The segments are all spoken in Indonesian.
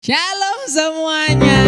Shalom semuanya.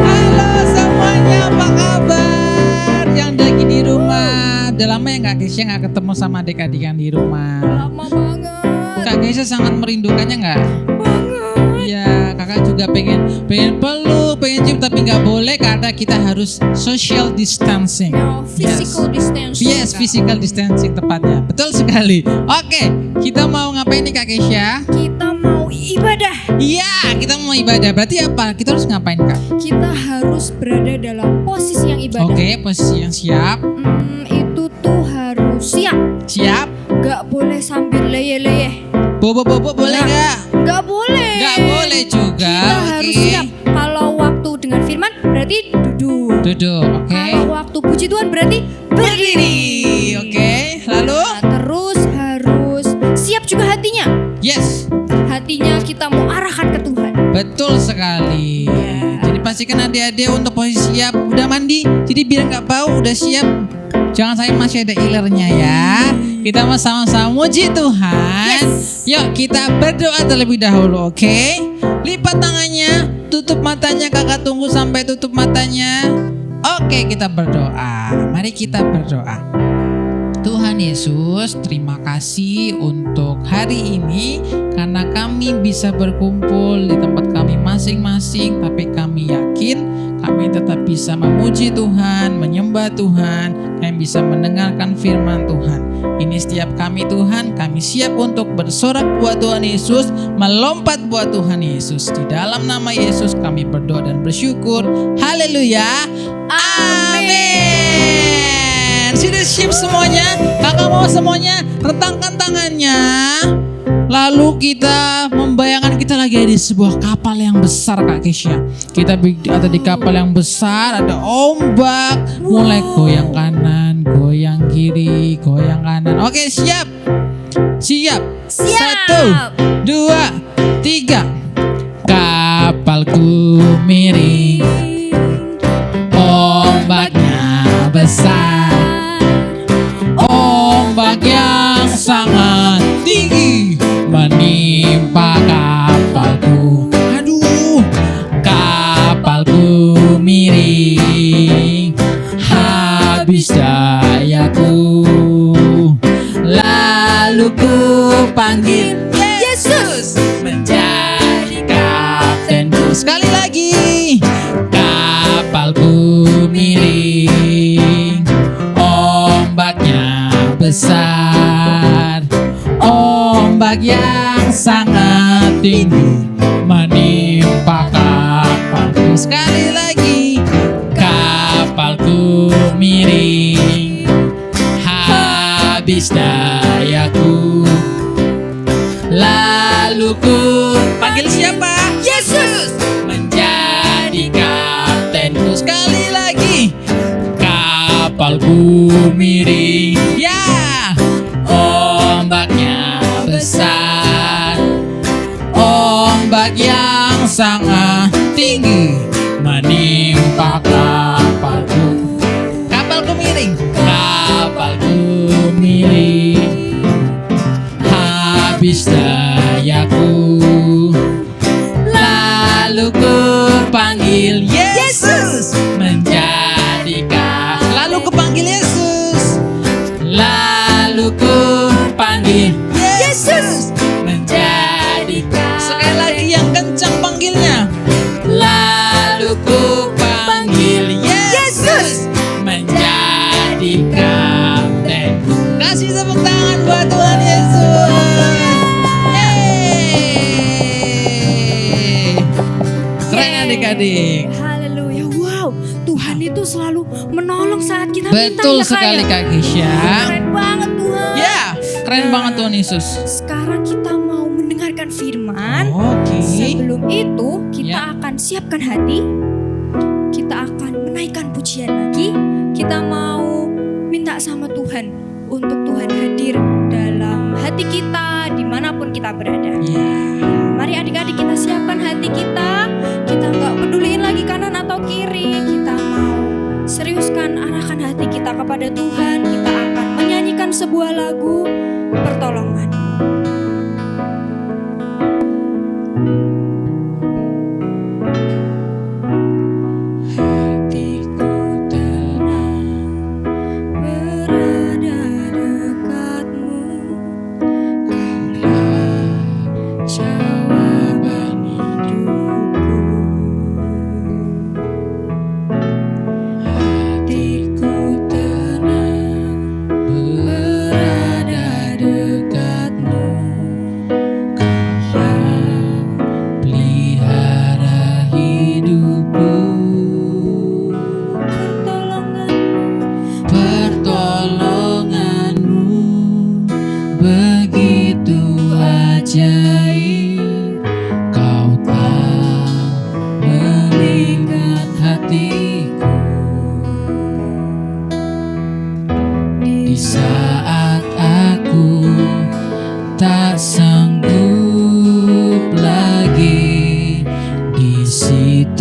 Halo semuanya, apa kabar? Yang lagi di rumah. Udah lama ya Kak Keisha gak ketemu sama adik-adik yang di rumah. Lama banget. Kak Keisha sangat merindukannya gak? Banget. Iya, kakak juga pengen peluk, pengen cium, tapi gak boleh karena kita harus social distancing. No, physical distancing. Yes, physical distancing tepatnya. Betul sekali. Oke, kita mau ngapain nih Kak Keisha? Kita mau ibadah. Iya, kita mau ibadah. Berarti apa? Kita harus ngapain Kak? Kita harus berada dalam posisi yang ibadah. Oke, posisi yang siap. Itu tuh harus siap. Siap. Gak boleh sambil leyeh-leyeh. Bobo-bobo boleh gak? Gak boleh. Gak boleh juga. Kita harus siap. Kalau waktu dengan firman berarti duduk. Duduk, oke. Kalau waktu puji Tuhan berarti berdiri. Oke. Lalu? Nah, terus harus siap juga hatinya. Yes. Hatinya kita mau arahkan ke Tuhan. Betul sekali. Jadi pastikan adik-adik untuk posisi siap. Udah mandi, jadi biar gak bau, udah siap. Jangan sampai masih ada ilernya ya. Kita mau sama-sama muji Tuhan. Yes. Yuk kita berdoa terlebih dahulu, oke? Lipat tangannya, tutup matanya, kakak tunggu sampai tutup matanya. Oke, kita berdoa. Mari kita berdoa. Tuhan Yesus, terima kasih untuk hari ini karena kami bisa berkumpul di tempat kami masing-masing, tapi kami yakin kami tetap bisa memuji Tuhan, menyembah Tuhan, kami bisa mendengarkan firman Tuhan. Ini setiap kami Tuhan, kami siap untuk bersorak buat Tuhan Yesus, melompat buat Tuhan Yesus. Di dalam nama Yesus kami berdoa dan bersyukur. Haleluya. Amin. Sudah siap semuanya? Kakak mau semuanya rentangkan tangannya. Lalu kita membayangkan kita lagi di sebuah kapal yang besar Kak Keisha. Kita ada di kapal yang besar, ada ombak, mulai goyang kanan, goyang kiri, goyang kanan. Oke, siap. Siap. Siap. 1, 2, 3. Kapalku miring, ombaknya besar, ombak yang sangat tinggi menimpa kapalku. Aduh, kapalku miring, habis dayaku. Lalu ku panggil Yesus menjadi kaptenku. Sekali lagi, kapalku miring, ombaknya besar, ombak yang sangat tinggi menimpa kapalku. Sekali lagi, kapalku miring, habis dayaku. Lalu ku panggil siapa? Yesus menjadi kaptenku. Sekali lagi, kapalku miring, ya, ombaknya besar, ombak yang sangat tinggi menimpa kapalku. Kapalku miring, kapalku miring, habis dayaku. Lalu ku panggil Yesus menjadi kaptenku. Lalu ku panggil Yesus. Lalu ku panggil Yesus menjadi kaptenku. Sekali lagi yang kencang panggilnya. Lalu ku panggil Yesus menjadi kaptenku. Kasih tepuk tangan buat Tuhan Yesus. Yeay. Keren adik-adik. Haleluya. Wow, Tuhan itu selalu menolong saat kita minta. Betul ya, Kak, sekali ya? Kak Keisha. Keren banget Tuhan. Ya, keren banget Tuhan Yesus. Sekarang kita mau mendengarkan firman. Oke. Sebelum itu kita Ya. akan siapkan hati. Kita akan menaikkan pujian lagi. Kita mau minta sama Tuhan untuk Tuhan hadir dalam hati kita dimanapun kita berada. Ya. Mari adik-adik kita siapkan hati kita. Kita nggak peduliin lagi kanan atau kiri. Kita mau seriuskan arahkan hati kita kepada Tuhan. Kita akan menyanyikan sebuah lagu pertolongan.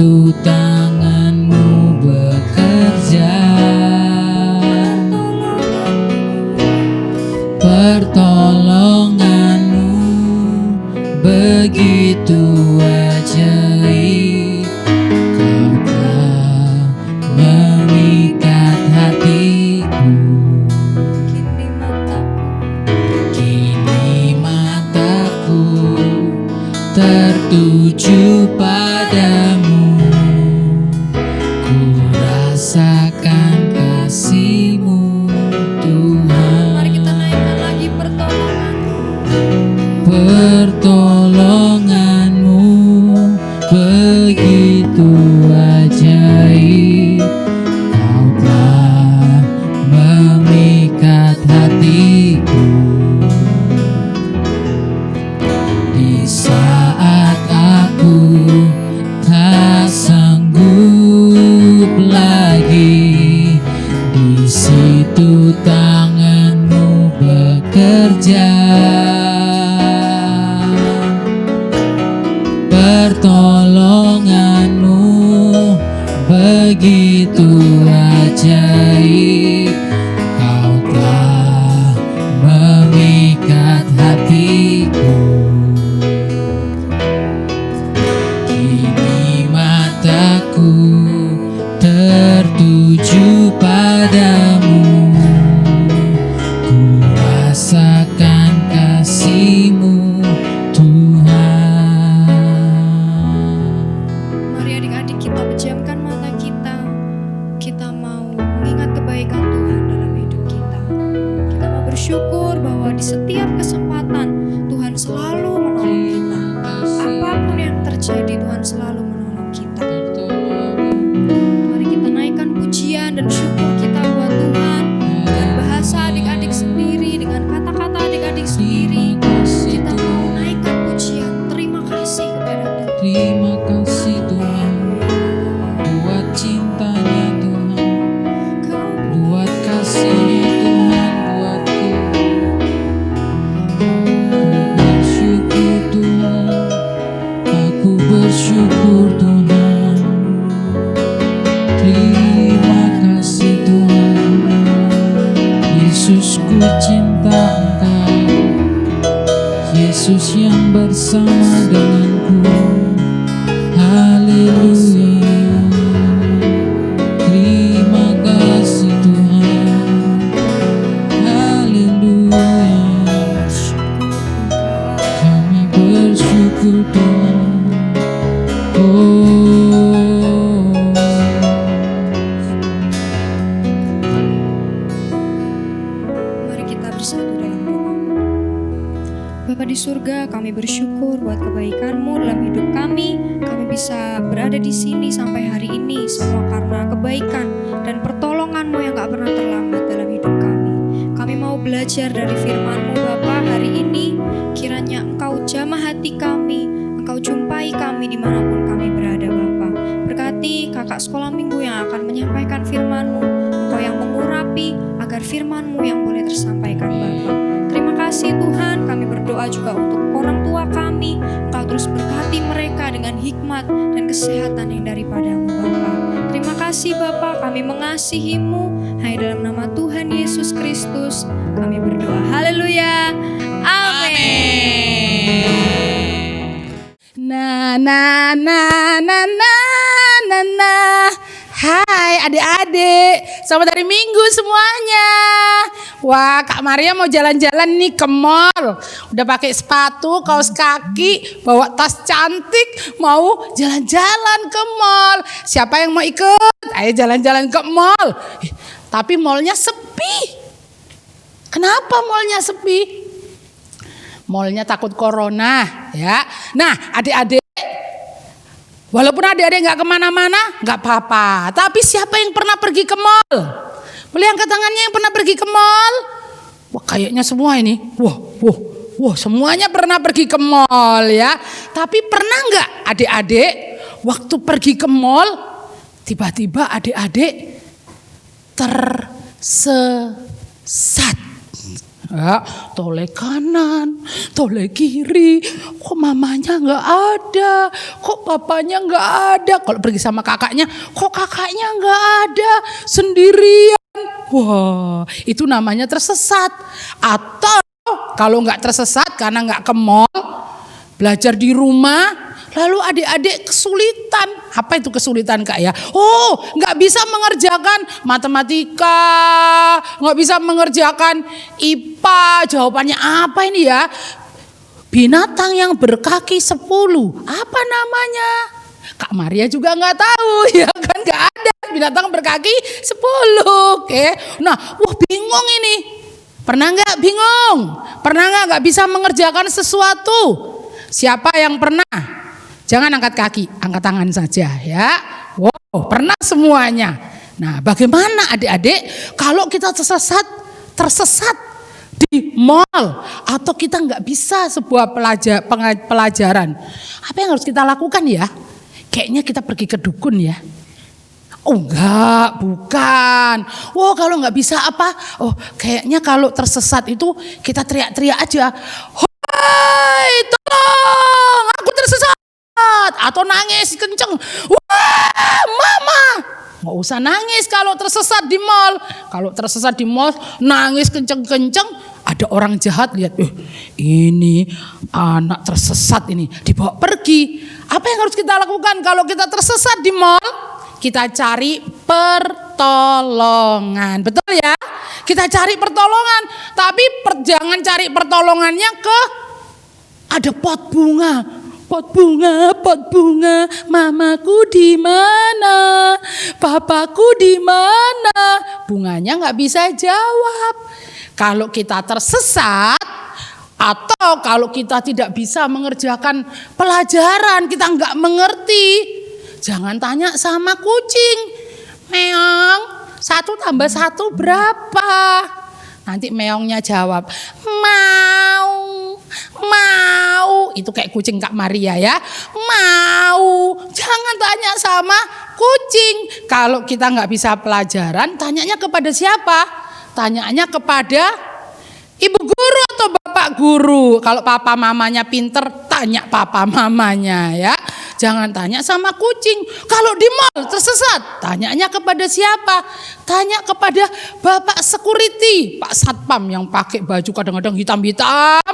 situ tanganmu bekerja, pertolonganmu begitu ajaib. Kau telah memikat hatiku. Kini mataku tertuju padamu. Ku rasakan kasih-Mu Tuhan. Mari kita naikkan lagi pertolongan-Mu. Pertolonganmu begitu ajaib. Kau telah memikat hatiku. Di saat aku tak sanggup lagi, di situ tanganmu bekerja, pertolonganmu begitu ajaib. Kau telah memikat hatiku. Kini mataku tertuju padamu. Ku rasakan kasih-Mu Tuhan. Mari adik-adik kita pejamkan mata kita. Kita mau mengingat kebaikan Tuhan dalam hidup kita. Kita mau bersyukur bahwa di setiap kesempatan Tuhan selalu menolong kita. Apapun yang terjadi Tuhan selalu menolong kita. Mari kita naikkan pujian dan syukur kita buat Tuhan dengan bahasa adik-adik sendiri, dengan kata-kata adik-adik sendiri. Kita mau naikkan pujian. Terima kasih kepada Tuhan. Terima kasih Tuhan buat cintanya Tuhan, buat kasih-Nya Tuhan buatku. Aku bersyukur Tuhan. Terima kasih Tuhan. Yesus, ku cinta Engkau. Yesus yang bersama denganku. Haleluya. Terima kasih Tuhan. Haleluya. Kami bersyukur Tuhan. Mari kita bersatu dalam doa. Bapa di surga, kami bersyukur buat kebaikan-Mu dalam hidup kami. Kami bisa berada di sini sampai hari ini semua karena kebaikan dan pertolongan-Mu yang gak pernah terlambat dalam hidup kami. Kami mau belajar dari firman-Mu Bapa hari ini. Kiranya Engkau jamah hati kami, Engkau jumpai kami dimanapun kami berada Bapa. Berkati kakak sekolah minggu yang akan menyampaikan firman-Mu. Engkau yang mengurapi agar firman-Mu yang boleh tersampaikan Bapa. Terima kasih Tuhan, kami berdoa juga untuk orang tua kami. Engkau terus berkati mereka dengan hikmat dan kesehatan yang daripada-Mu Bapa. Terima kasih Bapa, kami mengasihi-Mu. Hanya dalam nama Tuhan Yesus Kristus kami berdoa. Haleluya. Amin. Na na na na na na na. Hai adik-adik, selamat hari Minggu semuanya. Wah, Kak Maria mau jalan-jalan nih ke mall. Udah pakai sepatu, kaos kaki, bawa tas cantik, mau jalan-jalan ke mall. Siapa yang mau ikut? Ayo jalan-jalan ke mall. Tapi mallnya sepi. Kenapa mallnya sepi? Mallnya takut corona ya. Nah adik-adik, walaupun adik-adik gak kemana-mana gak apa-apa. Tapi siapa yang pernah pergi ke mall? Boleh angkat tangannya yang pernah pergi ke mall? Wah kayaknya semua ini. Wah semuanya pernah pergi ke mall ya. Tapi pernah gak adik-adik waktu pergi ke mall tiba-tiba adik-adik tersesat? Ya, toleh kanan, toleh kiri, kok mamanya nggak ada, kok papanya nggak ada. Kalau pergi sama kakaknya, kok kakaknya nggak ada, sendirian. Wah, itu namanya tersesat. Atau kalau nggak tersesat karena nggak ke mall, belajar di rumah, lalu adik-adik kesulitan. Apa itu kesulitan Kak ya? Oh, nggak bisa mengerjakan matematika, nggak bisa mengerjakan IPA. Jawabannya apa ini ya? Binatang yang berkaki 10. Apa namanya? Kak Maria juga nggak tahu ya kan, nggak ada binatang berkaki 10. Oke. Nah, wah bingung ini. Pernah nggak bingung? Pernah nggak bisa mengerjakan sesuatu? Siapa yang pernah? Jangan angkat kaki, angkat tangan saja ya. Wow, pernah semuanya. Nah, bagaimana adik-adik kalau kita tersesat di mall atau kita nggak bisa sebuah pelajaran? Apa yang harus kita lakukan ya? Kayaknya kita pergi ke dukun ya. Oh enggak, bukan. Oh kalau nggak bisa apa? Oh kayaknya kalau tersesat itu kita teriak-teriak aja. Hai, tolong, aku tersesat. Atau nangis kenceng. Wah, mama. Nggak usah nangis kalau tersesat di mall. Kalau tersesat di mall, nangis kenceng-kenceng. Ada orang jahat lihat, ini anak tersesat ini, dibawa pergi. Apa yang harus kita lakukan kalau kita tersesat di mall? Kita cari pertolongan, betul ya? Kita cari pertolongan, tapi jangan cari pertolongannya ke ada pot bunga, mamaku di mana, papaku di mana? Bunganya nggak bisa jawab. Kalau kita tersesat atau kalau kita tidak bisa mengerjakan pelajaran, kita nggak mengerti. Jangan tanya sama kucing, meong, 1 + 1 berapa? Nanti meongnya jawab, mau. Itu kayak kucing Kak Maria ya, mau. Jangan tanya sama kucing. Kalau kita nggak bisa pelajaran, tanyanya kepada siapa? Tanyanya kepada ibu guru atau bapak guru. Kalau papa mamanya pinter, tanya papa mamanya ya. Jangan tanya sama kucing. Kalau di mall tersesat, tanyanya kepada siapa? Tanya kepada bapak security, Pak Satpam yang pakai baju kadang-kadang hitam-hitam,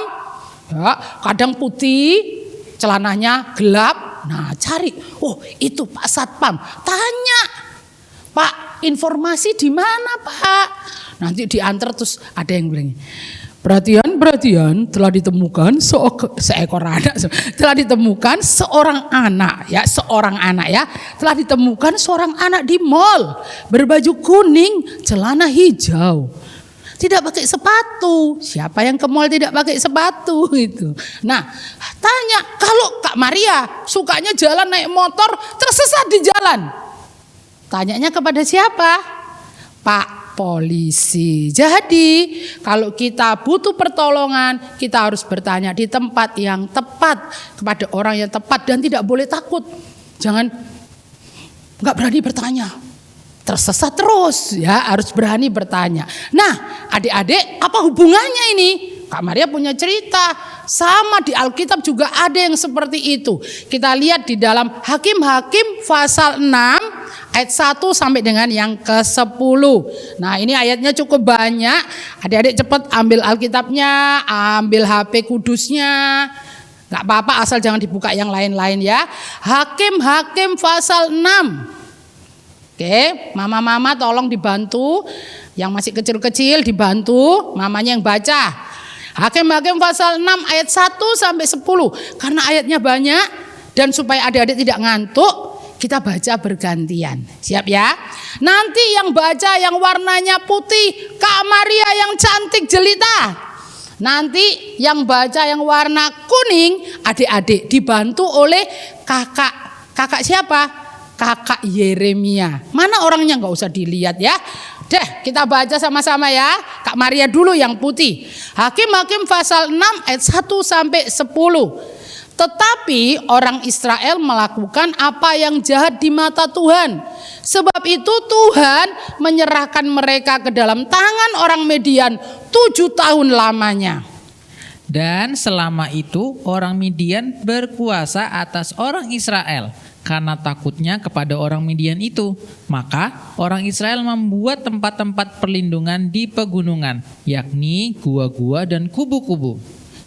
ya, kadang putih, celananya gelap. Nah, cari. Oh, itu Pak Satpam. Tanya, Pak, informasi di mana, Pak? Nanti diantar terus ada yang bilang, Perhatian, telah ditemukan seekor anak, telah ditemukan seorang anak ya, telah ditemukan seorang anak di mall berbaju kuning, celana hijau, tidak pakai sepatu. Siapa yang ke mall tidak pakai sepatu itu? Nah, tanya, kalau Kak Maria sukanya jalan naik motor, tersesat di jalan, tanyanya kepada siapa? Pak polisi. Jadi kalau kita butuh pertolongan, kita harus bertanya di tempat yang tepat, kepada orang yang tepat, dan tidak boleh takut. Jangan nggak berani bertanya, tersesat terus ya, harus berani bertanya. Nah, adik-adik, apa hubungannya ini? Kak Maria punya cerita, sama di Alkitab juga ada yang seperti itu. Kita lihat di dalam Hakim-Hakim pasal 6 ayat 1 sampai dengan yang ke-10. Nah, ini ayatnya cukup banyak. Adik-adik cepat ambil Alkitabnya, ambil HP kudusnya. Gak apa-apa asal jangan dibuka yang lain-lain ya. Hakim-Hakim pasal 6. Oke, mama-mama tolong dibantu. Yang masih kecil-kecil dibantu, mamanya yang baca. Hakim-Hakim pasal 6 ayat 1 sampai 10. Karena ayatnya banyak dan supaya adik-adik tidak ngantuk, kita baca bergantian. Siap ya? Nanti yang baca yang warnanya putih, Kak Maria yang cantik jelita. Nanti yang baca yang warna kuning, adik-adik dibantu oleh kakak. Kakak siapa? Kakak Yeremia. Mana orangnya nggak usah dilihat ya. Deh, kita baca sama-sama ya. Kak Maria dulu yang putih. Hakim-Hakim pasal 6 ayat 1 sampai 10. Tetapi orang Israel melakukan apa yang jahat di mata Tuhan. Sebab itu Tuhan menyerahkan mereka ke dalam tangan orang Midian 7 tahun lamanya. Dan selama itu orang Midian berkuasa atas orang Israel karena takutnya kepada orang Midian itu. Maka orang Israel membuat tempat-tempat perlindungan di pegunungan, yakni gua-gua dan kubu-kubu.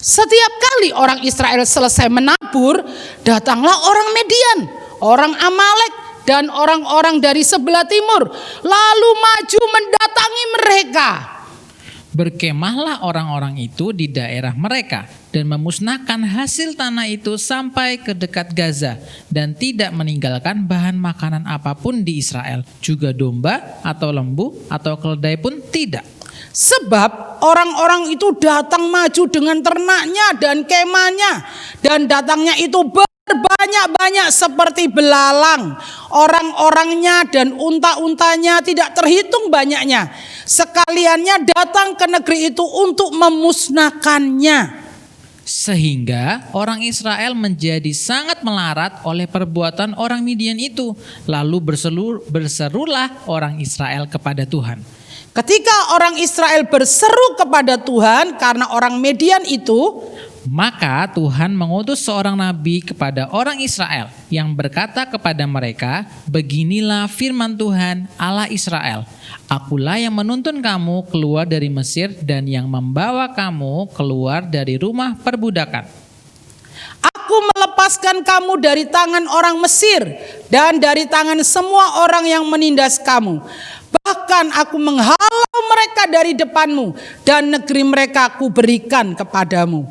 Setiap kali orang Israel selesai menabur, datanglah orang Midian, orang Amalek, dan orang-orang dari sebelah timur, lalu maju mendatangi mereka. Berkemahlah orang-orang itu di daerah mereka dan memusnahkan hasil tanah itu sampai ke dekat Gaza dan tidak meninggalkan bahan makanan apapun di Israel, juga domba atau lembu atau keledai pun tidak. Sebab orang-orang itu datang maju dengan ternaknya dan kemahnya, dan datangnya itu berbanyak-banyak seperti belalang. Orang-orangnya dan unta-untanya tidak terhitung banyaknya. Sekaliannya datang ke negeri itu untuk memusnahkannya. Sehingga orang Israel menjadi sangat melarat oleh perbuatan orang Midian itu. Lalu berserulah orang Israel kepada Tuhan. Ketika orang Israel berseru kepada Tuhan karena orang Midian itu, maka Tuhan mengutus seorang nabi kepada orang Israel yang berkata kepada mereka, beginilah firman Tuhan Allah Israel, akulah yang menuntun kamu keluar dari Mesir dan yang membawa kamu keluar dari rumah perbudakan. Aku melepaskan kamu dari tangan orang Mesir dan dari tangan semua orang yang menindas kamu. Bahkan aku menghalau mereka dari depanmu dan negeri mereka aku berikan kepadamu.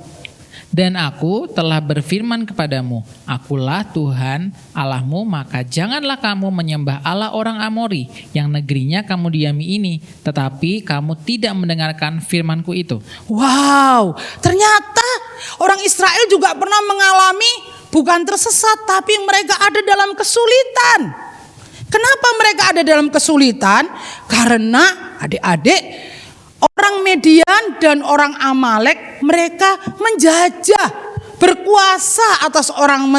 Dan aku telah berfirman kepadamu, akulah Tuhan Allahmu, maka janganlah kamu menyembah Allah orang Amori yang negerinya kamu diami ini. Tetapi kamu tidak mendengarkan firmanku itu. Wow, ternyata orang Israel juga pernah mengalami bukan tersesat, tapi mereka ada dalam kesulitan. Kenapa mereka ada dalam kesulitan? Karena adik-adik, orang Midian dan orang Amalek mereka menjajah, berkuasa atas orang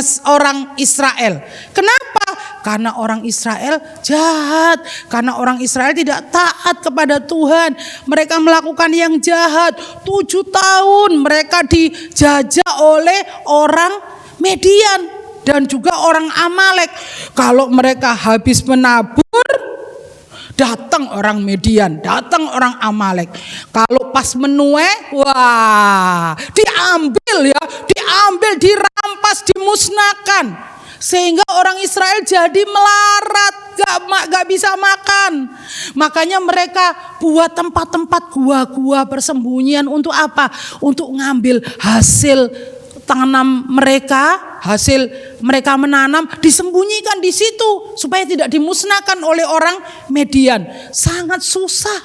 Israel. Kenapa? Karena orang Israel jahat, karena orang Israel tidak taat kepada Tuhan. Mereka melakukan yang jahat. 7 tahun mereka dijajah oleh orang Midian dan juga orang Amalek. Kalau mereka habis menabur, datang orang Midian, datang orang Amalek. Kalau pas menuai, wah, diambil, dirampas, dimusnahkan. Sehingga orang Israel jadi melarat, gak bisa makan. Makanya mereka buat tempat-tempat gua-gua persembunyian untuk apa? Untuk ngambil hasil tanam mereka, hasil mereka menanam, disembunyikan di situ supaya tidak dimusnahkan oleh orang Midian. Sangat susah.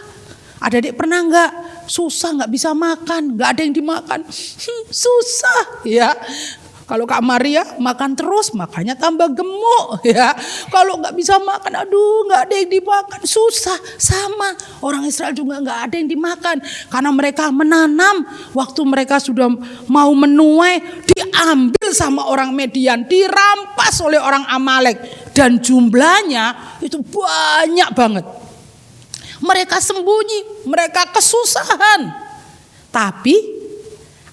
Adik-adik pernah nggak susah, nggak bisa makan, nggak ada yang dimakan, susah ya. Kalau Kak Maria makan terus, makanya tambah gemuk ya. Kalau nggak bisa makan, aduh nggak ada yang dimakan, susah. Sama orang Israel juga nggak ada yang dimakan karena mereka menanam. Waktu mereka sudah mau menuai, diambil sama orang Midian, dirampas oleh orang Amalek, dan jumlahnya itu banyak banget. Mereka sembunyi, mereka kesusahan. Tapi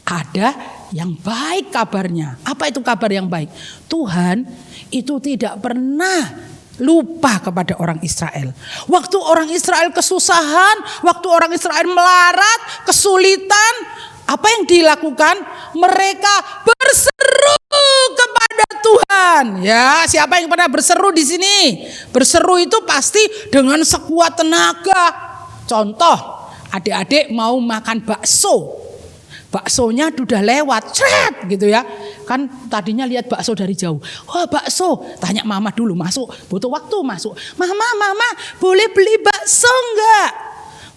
ada yang baik kabarnya. Apa itu kabar yang baik? Tuhan itu tidak pernah lupa kepada orang Israel. Waktu orang Israel kesusahan, waktu orang Israel melarat, kesulitan, apa yang dilakukan? Mereka berseru kepada Tuhan. Ya, siapa yang pernah berseru di sini? Berseru itu pasti dengan sekuat tenaga. Contoh, adik-adik mau makan bakso. Baksonya sudah lewat, cret gitu ya. Kan tadinya lihat bakso dari jauh. Wah, bakso. Tanya mama dulu, masuk. Butuh waktu masuk. Mama, boleh beli bakso enggak?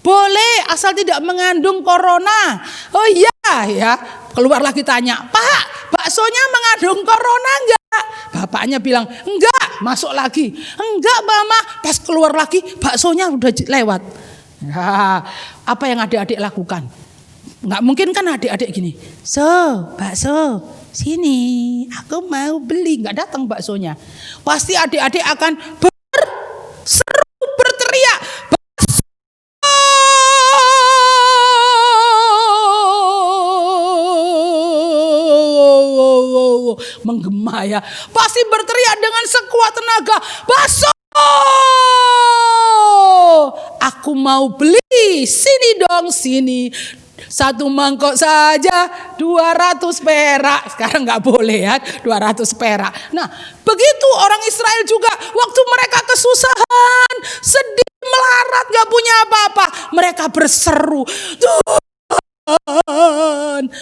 Boleh, asal tidak mengandung corona. Oh iya ya. Keluar lagi tanya, Pak, baksonya mengandung corona enggak? Bapaknya bilang, enggak. Masuk lagi. Enggak, Mama. Pas keluar lagi, baksonya udah lewat. Nah, apa yang adik-adik lakukan? Nggak mungkin kan adik-adik gini, bakso, sini, aku mau beli. Nggak datang baksonya. Pasti adik-adik akan berseru, berteriak, menggema ya. Pasti berteriak dengan sekuat tenaga, bakso. Aku mau beli, sini dong, sini. 1 mangkok saja 200 perak. Sekarang nggak boleh ya, 200 perak. Nah, begitu orang Israel juga waktu mereka kesusahan, sedih, melarat, nggak punya apa-apa, mereka berseru, Tuhan.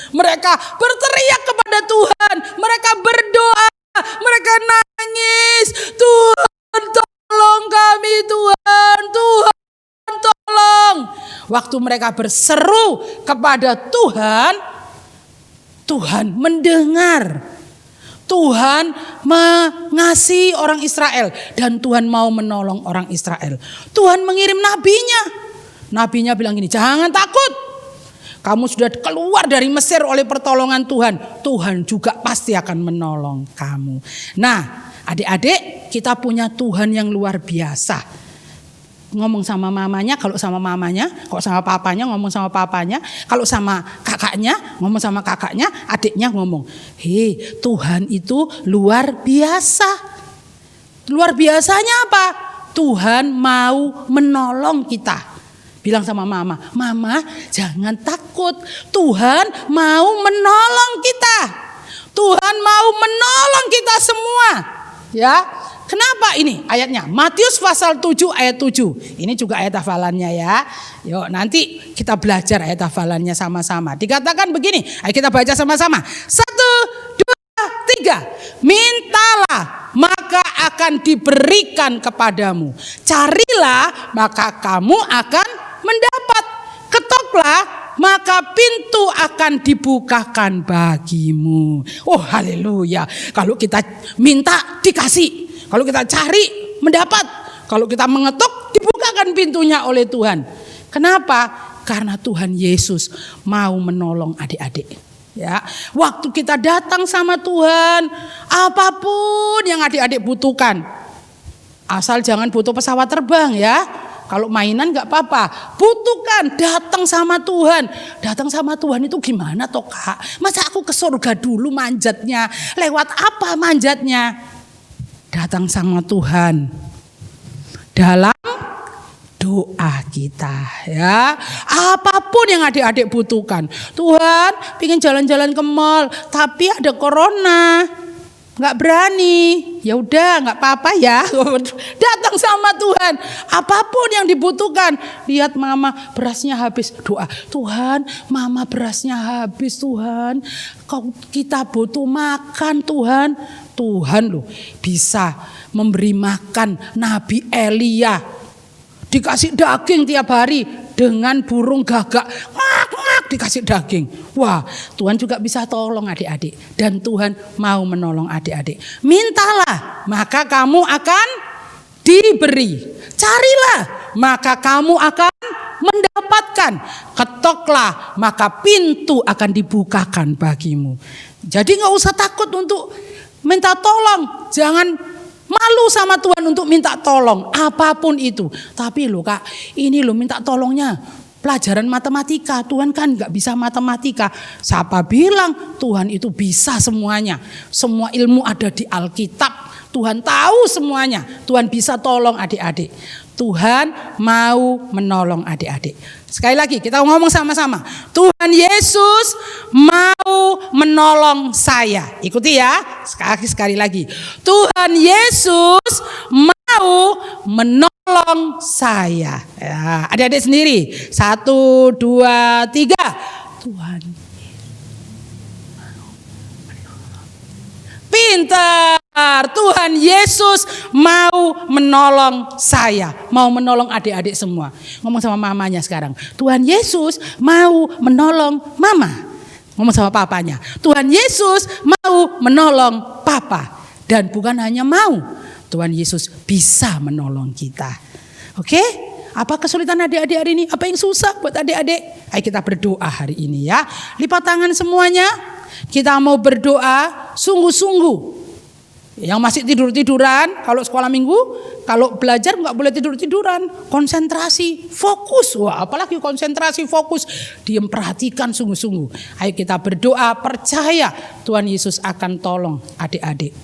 Mereka berteriak kepada Tuhan, mereka berdoa, mereka nangis, Tuhan tolong kami, Tuhan, Tuhan tolong. Waktu mereka berseru kepada Tuhan, Tuhan mendengar. Tuhan mengasihi orang Israel dan Tuhan mau menolong orang Israel. Tuhan mengirim nabinya. Nabinya bilang gini, jangan takut. Kamu sudah keluar dari Mesir oleh pertolongan Tuhan. Tuhan juga pasti akan menolong kamu. Nah, adik-adik, kita punya Tuhan yang luar biasa. Ngomong sama mamanya, kalau sama mamanya, kalau sama papanya ngomong sama papanya, kalau sama kakaknya ngomong sama kakaknya, adiknya ngomong, hei, Tuhan itu luar biasa. Luar biasanya apa? Tuhan mau menolong kita. Bilang sama mama, mama jangan takut, Tuhan mau menolong kita. Tuhan mau menolong kita semua. Ya. Kenapa ini ayatnya? Matius pasal 7 ayat 7. Ini juga ayat hafalannya ya. Yuk nanti kita belajar ayat hafalannya sama-sama. Dikatakan begini, ayo kita baca sama-sama. 1, 2, 3. Mintalah maka akan diberikan kepadamu. Carilah maka kamu akan mendapat. Ketoklah maka pintu akan dibukakan bagimu. Oh haleluya. Kalau kita minta dikasih. Kalau kita cari, mendapat. Kalau kita mengetuk, dibukakan pintunya oleh Tuhan. Kenapa? Karena Tuhan Yesus mau menolong adik-adik. Ya, waktu kita datang sama Tuhan, apapun yang adik-adik butuhkan, asal jangan butuh pesawat terbang ya. Kalau mainan nggak apa-apa, butuhkan datang sama Tuhan. Datang sama Tuhan itu gimana toh Kak? Masa aku ke surga dulu manjatnya? Lewat apa manjatnya? Datang sama Tuhan dalam doa kita ya. Apapun yang adik-adik butuhkan. Tuhan pengen jalan-jalan ke mall tapi ada corona, nggak berani. Ya udah nggak apa-apa ya. Datang sama Tuhan. Apapun yang dibutuhkan. Lihat mama berasnya habis, doa, Tuhan mama berasnya habis Tuhan. Kita butuh makan Tuhan. Tuhan loh bisa memberi makan Nabi Elia. Dikasih daging tiap hari dengan burung gagak. Ngak, dikasih daging. Wah, Tuhan juga bisa tolong adik-adik. Dan Tuhan mau menolong adik-adik. Mintalah, maka kamu akan diberi. Carilah, maka kamu akan mendapatkan. Ketoklah, maka pintu akan dibukakan bagimu. Jadi gak usah takut untuk minta tolong, jangan malu sama Tuhan untuk minta tolong apapun itu. Tapi loh Kak, ini loh minta tolongnya pelajaran matematika. Tuhan kan nggak bisa matematika. Siapa bilang Tuhan itu bisa semuanya? Semua ilmu ada di Alkitab. Tuhan tahu semuanya. Tuhan bisa tolong adik-adik. Tuhan mau menolong adik-adik. Sekali lagi kita ngomong sama-sama. Tuhan Yesus mau menolong saya. Ikuti ya. Sekali lagi. Tuhan Yesus mau menolong saya. Ya, adik-adik sendiri. 1, 2, 3. Tuhan. Pintar. Tuhan Yesus mau menolong saya. Mau menolong adik-adik semua. Ngomong sama mamanya sekarang. Tuhan Yesus mau menolong mama. Ngomong sama papanya. Tuhan Yesus mau menolong papa. Dan bukan hanya mau. Tuhan Yesus bisa menolong kita. Oke? Apa kesulitan adik-adik hari ini? Apa yang susah buat adik-adik? Ayo kita berdoa hari ini ya. Lipat tangan semuanya. kita mau berdoa sungguh-sungguh. Yang masih tidur-tiduran, kalau sekolah minggu, kalau belajar nggak boleh tidur-tiduran. Konsentrasi, fokus. Wah, apalagi konsentrasi, fokus. Diam, perhatikan sungguh-sungguh. Ayo kita berdoa, percaya Tuhan Yesus akan tolong adik-adik.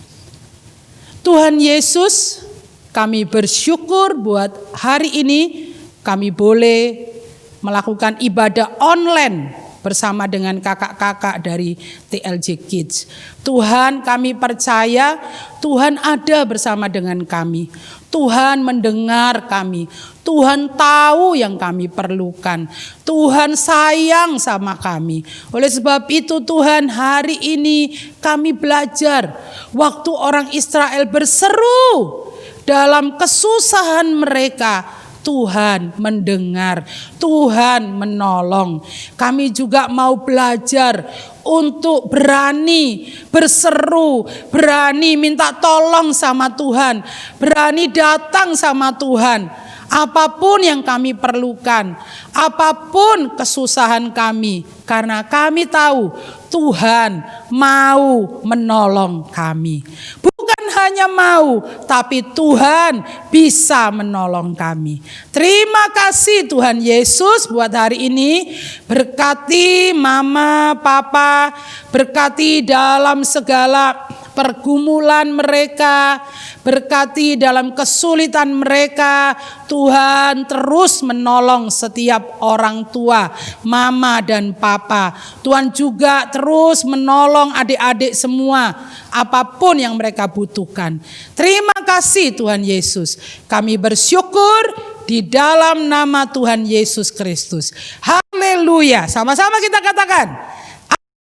Tuhan Yesus, kami bersyukur buat hari ini kami boleh melakukan ibadah online bersama dengan kakak-kakak dari TLJ Kids. Tuhan, kami percaya Tuhan ada bersama dengan kami. Tuhan mendengar kami. Tuhan tahu yang kami perlukan. Tuhan sayang sama kami. Oleh sebab itu Tuhan, hari ini kami belajar waktu orang Israel berseru dalam kesusahan mereka, Tuhan mendengar, Tuhan menolong. Kami juga mau belajar untuk berani berseru, berani minta tolong sama Tuhan, berani datang sama Tuhan. Apapun yang kami perlukan, apapun kesusahan kami, karena kami tahu Tuhan mau menolong kami. Bukan hanya mau, tapi Tuhan bisa menolong kami. Terima kasih Tuhan Yesus buat hari ini. Berkati mama, papa, berkati dalam segala pergumulan mereka, berkati dalam kesulitan mereka. Tuhan terus menolong setiap orang tua, mama dan papa. Tuhan juga terus menolong adik-adik semua, apapun yang mereka butuhkan. Terima kasih Tuhan Yesus. Kami bersyukur di dalam nama Tuhan Yesus Kristus. Haleluya. Sama-sama kita katakan,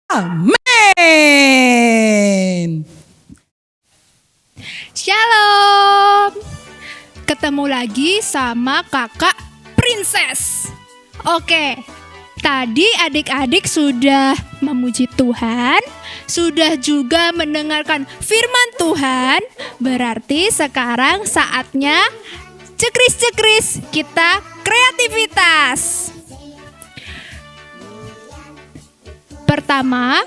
amin. Shalom. Ketemu lagi sama kakak Princess. Oke, tadi adik-adik sudah memuji Tuhan, sudah juga mendengarkan firman Tuhan. Berarti sekarang saatnya cekris-cekris kita kreativitas. Pertama,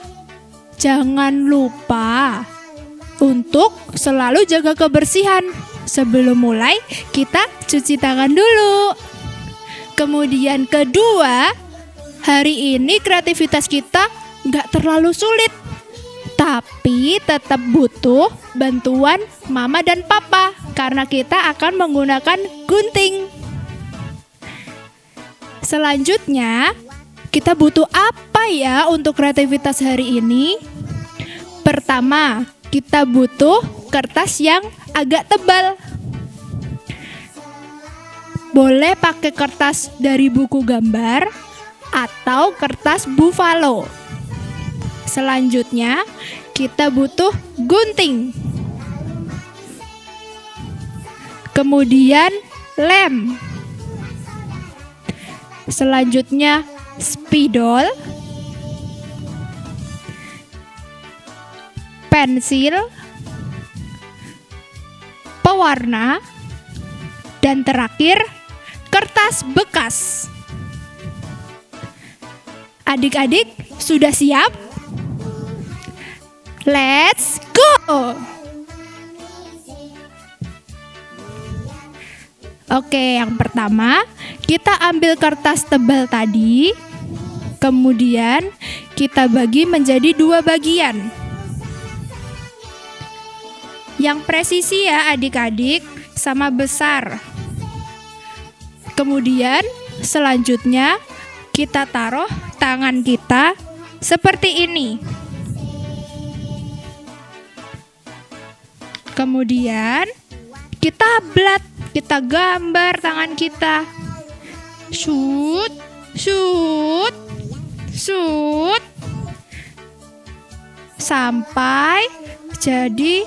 jangan lupa untuk selalu jaga kebersihan. Sebelum mulai, kita cuci tangan dulu. Kemudian kedua, hari ini kreativitas kita gak terlalu sulit, tapi tetap butuh bantuan mama dan papa, karena kita akan menggunakan gunting. Selanjutnya, kita butuh apa ya untuk kreativitas hari ini? Pertama, kita butuh kertas yang agak tebal. Boleh pakai kertas dari buku gambar atau kertas buffalo. Selanjutnya, kita butuh gunting. Kemudian lem. Selanjutnya spidol, pensil, pewarna, dan terakhir kertas bekas. Adik-adik sudah siap? Let's go! Oke, yang pertama kita ambil kertas tebal tadi, kemudian kita bagi menjadi 2 bagian. Yang presisi ya adik-adik, sama besar. Kemudian selanjutnya kita taruh tangan kita seperti ini. Kemudian kita blat, kita gambar tangan kita. Shoot, shoot, shoot. Sampai jadi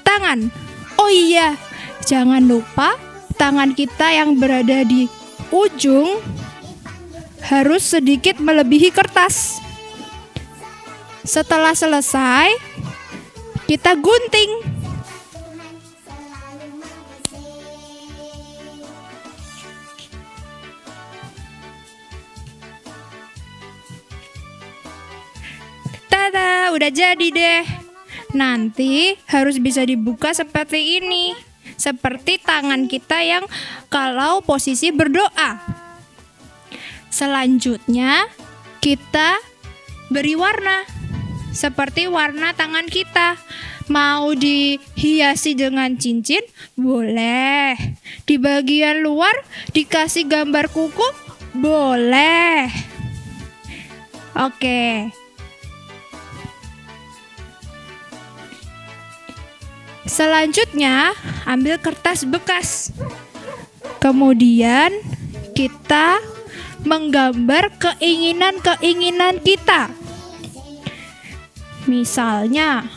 tangan. Oh iya, jangan lupa tangan kita yang berada di ujung harus sedikit melebihi kertas. Setelah selesai, kita gunting. Tada! udah jadi deh. Nanti harus bisa dibuka seperti ini. Seperti tangan kita yang kalau posisi berdoa. Selanjutnya kita beri warna. Seperti warna tangan kita. Mau dihiasi dengan cincin? Boleh. Di bagian luar dikasih gambar kuku? Boleh. Oke. Selanjutnya, ambil kertas bekas. Kemudian kita menggambar keinginan-keinginan kita. Misalnya,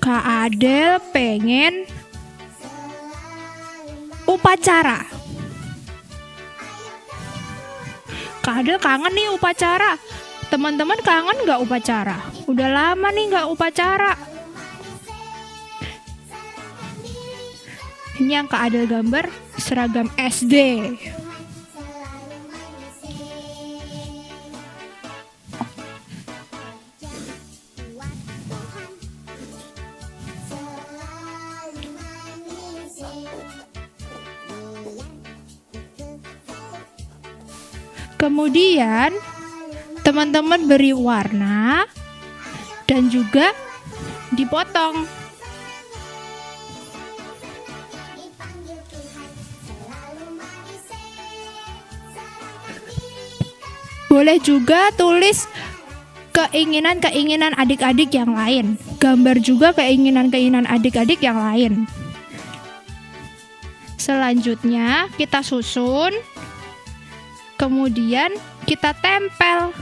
Kak Adel pengen upacara. Kak Adel kangen nih upacara. Teman-teman kangen gak upacara? Udah lama nih gak upacara. Ini yang Kak Adel gambar seragam SD. Kemudian teman-teman beri warna dan juga dipotong. Boleh juga tulis keinginan-keinginan adik-adik yang lain. Gambar juga keinginan-keinginan adik-adik yang lain. Selanjutnya kita susun. Kemudian kita tempel.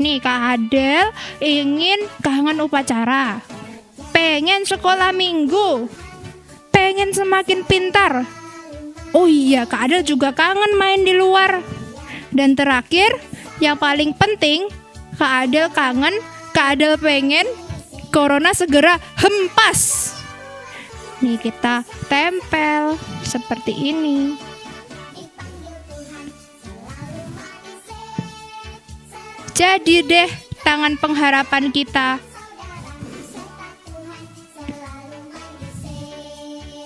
Nih Kak Adel ingin kangen upacara. Pengen sekolah minggu. Pengen semakin pintar. Oh iya, Kak Adel juga kangen main di luar. Dan terakhir, yang paling penting, Kak Adel kangen, Kak Adel pengen corona segera hempas. Nih kita tempel seperti ini. Jadi deh tangan pengharapan kita.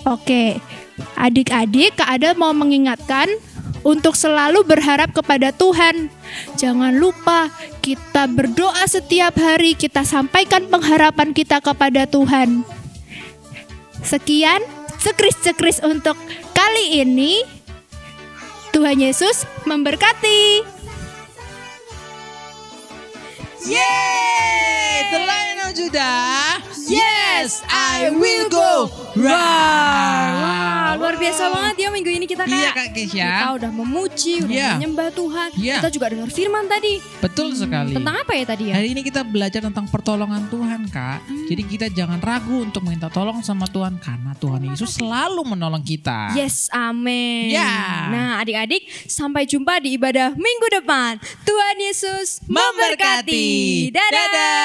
Oke, adik-adik, Kak Adel mau mengingatkan untuk selalu berharap kepada Tuhan. Jangan lupa kita berdoa setiap hari, kita sampaikan pengharapan kita kepada Tuhan. Sekian cekris-cekris untuk kali ini. Tuhan Yesus memberkati. Yeay, the Lion of Judah. Yes, I will go. Wah, luar biasa banget ya minggu ini kita, Kak. Iya, Kak Kesya. Kita udah memuji, udah Iya. menyembah Tuhan. Iya. Kita juga dengar firman tadi. Betul sekali. Tentang apa ya tadi ya? Hari ini kita belajar tentang pertolongan Tuhan, Kak. Jadi kita jangan ragu untuk minta tolong sama Tuhan karena Tuhan Yesus selalu menolong kita. Yes, amin. Ya. Nah, adik-adik, sampai jumpa di ibadah minggu depan. Tuhan Yesus memberkati. Dadah.